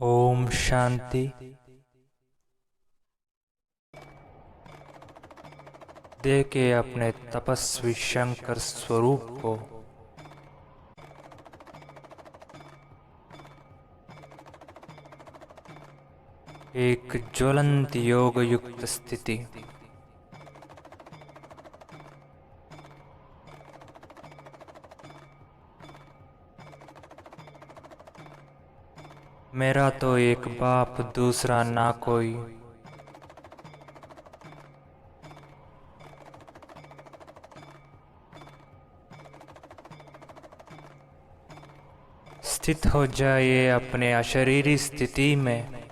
ओम शांति। देखे अपने तपस्वी शंकर स्वरूप को एक ज्वलंत योग युक्त स्थिति। मेरा तो एक बाप दूसरा ना कोई, स्थित हो जाइए अपने अशरीरी स्थिति में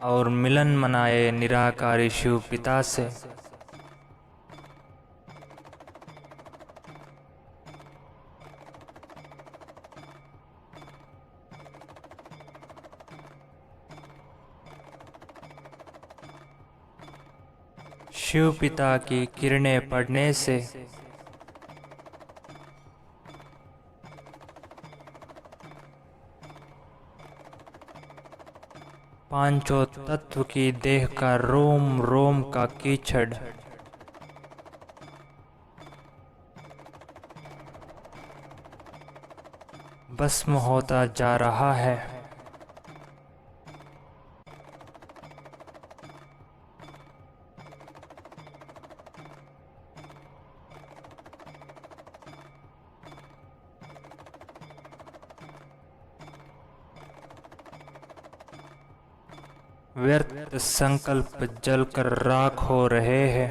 और मिलन मनाए निराकारी शिव पिता से। शिव पिता की किरणें पड़ने से पांचों तत्व की देह का रोम रोम का कीचड़ भस्म होता जा रहा है। व्यर्थ संकल्प जलकर राख हो रहे हैं।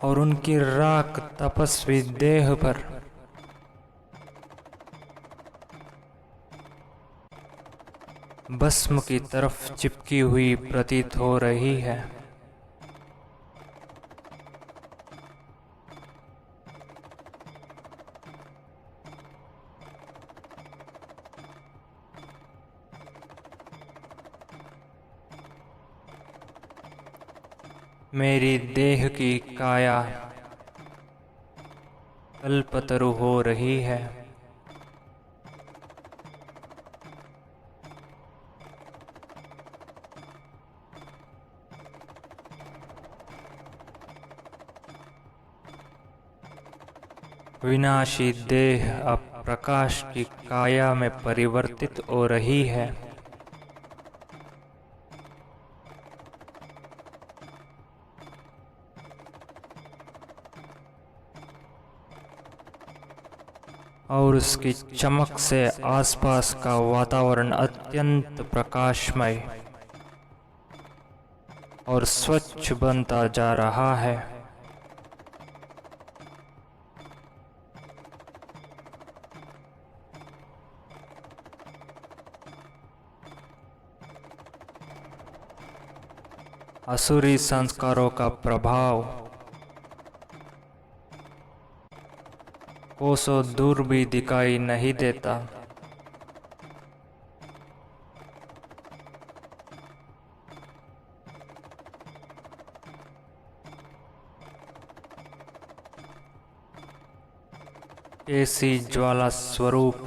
और उनकी राख तपस्वी देह पर भस्म की तरफ चिपकी हुई प्रतीत हो रही है। मेरी देह की काया कल्पतरु हो रही है। विनाशी देह अब प्रकाश की काया में परिवर्तित हो रही है। और उसकी चमक से आसपास का वातावरण अत्यंत प्रकाशमय और स्वच्छ बनता जा रहा है। असुरी संस्कारों का प्रभाव कोसों दूर भी दिखाई नहीं देता। ऐसी ज्वाला स्वरूप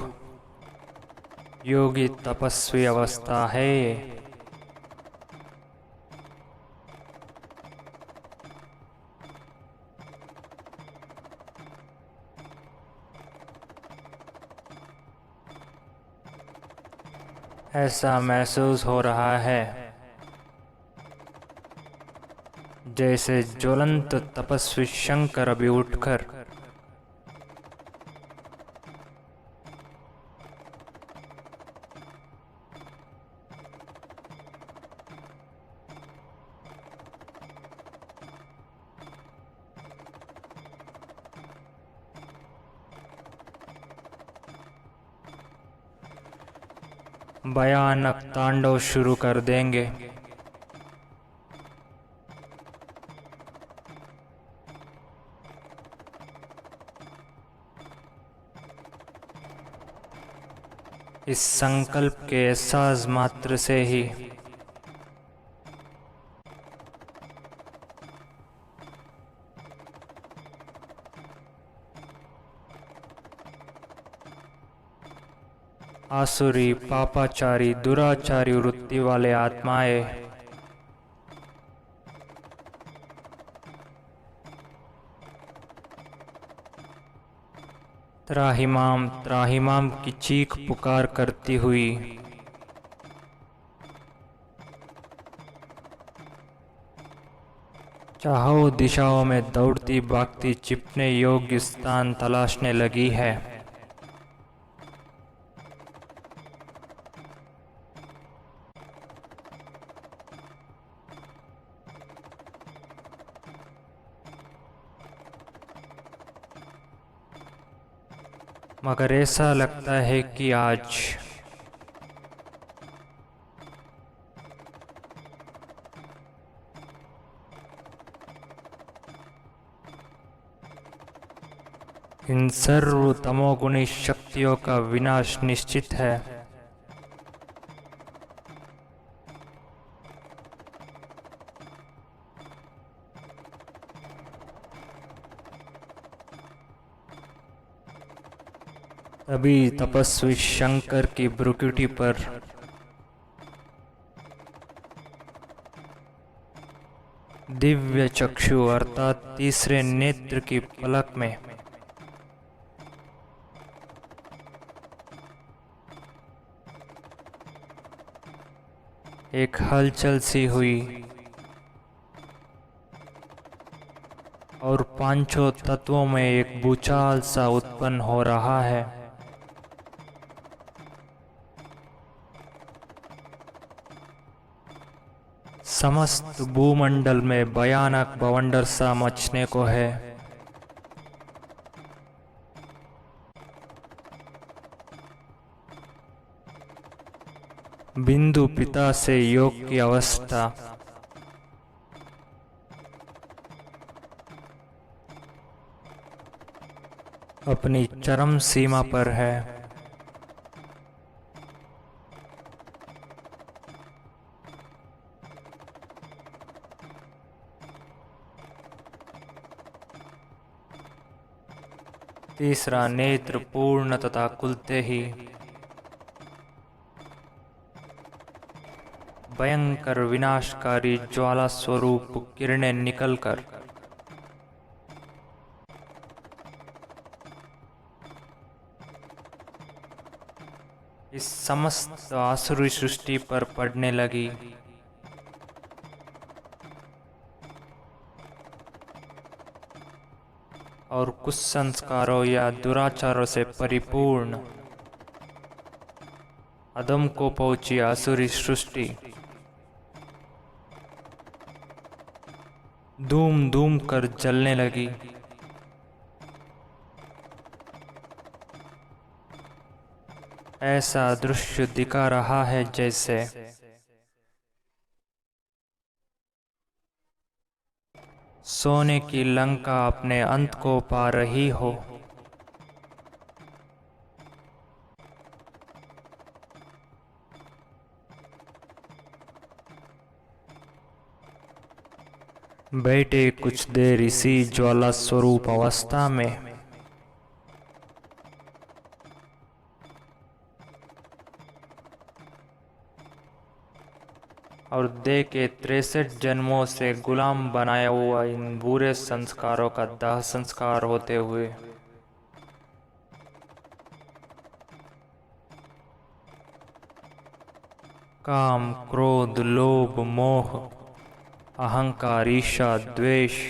योगी तपस्वी अवस्था है ये। ऐसा महसूस हो रहा है जैसे ज्वलंत तपस्वी शंकर अभी उठकर भयानक तांडव शुरू कर देंगे। इस संकल्प के एहसास मात्र से ही आसुरी, पापाचारी, दुराचारी वृत्ति वाले आत्माएं त्राहिमाम त्राहिमाम की चीख पुकार करती हुई चारों दिशाओं में दौड़ती भागती छिपने योग्य स्थान तलाशने लगी है। मगर ऐसा लगता है कि आज इन सर्व तमोगुणी शक्तियों का विनाश निश्चित है। तभी तपस्वी शंकर की भ्रुकुटी पर दिव्य चक्षु अर्थात तीसरे नेत्र की पलक में एक हलचल सी हुई और पांचों तत्वों में एक भूचाल सा उत्पन्न हो रहा है। समस्त भूमंडल में भयानक बवंडर सा मचने को है। बिंदु पिता से योग की अवस्था अपनी चरम सीमा पर है। तीसरा नेत्र पूर्ण तथा खुलते ही भयंकर विनाशकारी ज्वाला स्वरूप किरणें निकलकर इस समस्त आसुरी सृष्टि पर पड़ने लगी। और कुछ संस्कारों या दुराचारों से परिपूर्ण अधम को पहुंची आसुरी सृष्टि धूम धूम कर जलने लगी। ऐसा दृश्य दिखा रहा है जैसे सोने की लंका अपने अंत को पा रही हो। बैठे कुछ देर इसी ज्वाला स्वरूप अवस्था में और देखे 63 जन्मों से गुलाम बनाया हुआ इन बुरे संस्कारों का दाह संस्कार होते हुए काम, क्रोध, लोभ, मोह, अहंकार, ईर्ष्या, द्वेष,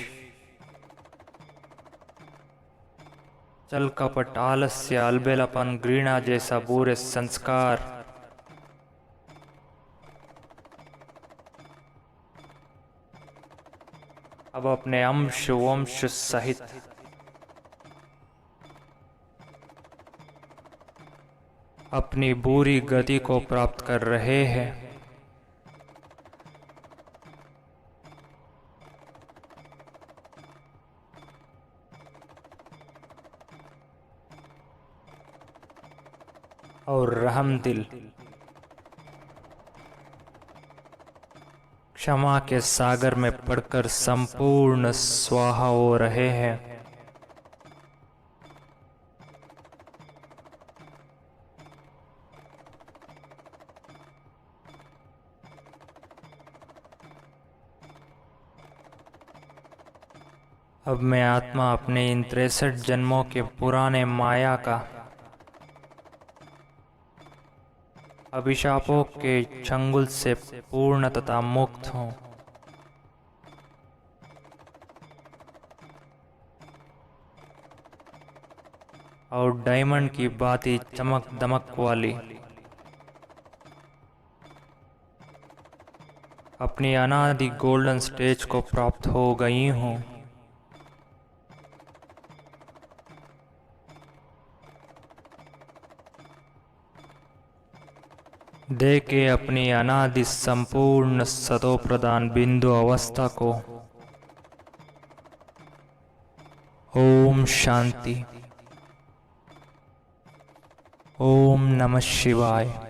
छल कपट, आलस्य, अलबेलापन, घृणा जैसा बुरे संस्कार अब अपने अंश वंश सहित अपनी बुरी गति को प्राप्त कर रहे हैं। और रहमदिल, क्षमा के सागर में पड़कर संपूर्ण स्वाहा हो रहे हैं। अब मैं आत्मा अपने इन 63 जन्मों के पुराने माया का अभिशापों के चंगुल से पूर्ण तथा मुक्त हूँ। और डायमंड की बाती चमक दमक वाली अपनी अनादि गोल्डन स्टेज को प्राप्त हो गई हूँ। दे के अपनी अनादि संपूर्ण सतो प्रदान बिंदु अवस्था को ओम शांति। ओम नमः शिवाय।